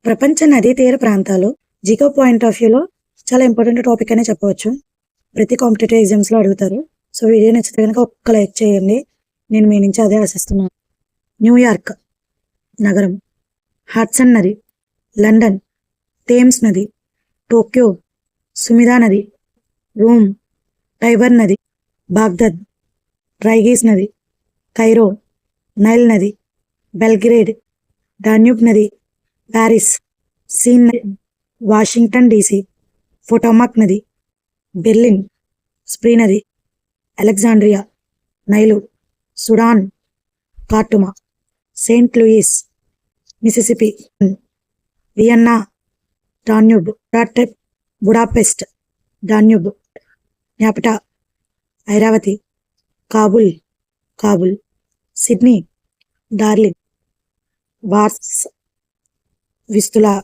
ప్రపంచ నదీ తీర ప్రాంతాలు జికో పాయింట్ ఆఫ్ వ్యూలో చాలా ఇంపార్టెంట్ టాపిక్ అనే చెప్పవచ్చు. ప్రతి కాంపిటేటివ్ ఎగ్జామ్స్లో అడుగుతారు. సో వీడియో నచ్చితే కనుక ఒక్క లైక్ చేయండి. నేను మీ నుంచి అదే ఆశిస్తున్నాను. న్యూయార్క్ నగరం, హడ్సన్ నది, లండన్, థేమ్స్ నది, టోక్యో, సుమిదా నది, రోమ్, టైబర్ నది, బాగ్దాద్, ట్రైగీస్ నది, కైరో, నైల్ నది, బెల్గ్రేడ్, డాన్యూబ్ నది, ప్యారిస్, సీన్ నది, వాషింగ్టన్ డీసీ, పొటోమాక్ నది, బెర్లిన్, స్ప్రీ నది, Alexandria, Nile, Sudan, Khartoum, Saint Louis, Mississippi, Vienna, Danube, Budapest, Danube, న్యాపటా, ఐరావతి, కాబుల్, సిడ్నీ, డార్లింగ్, వార్స్, విస్తులా,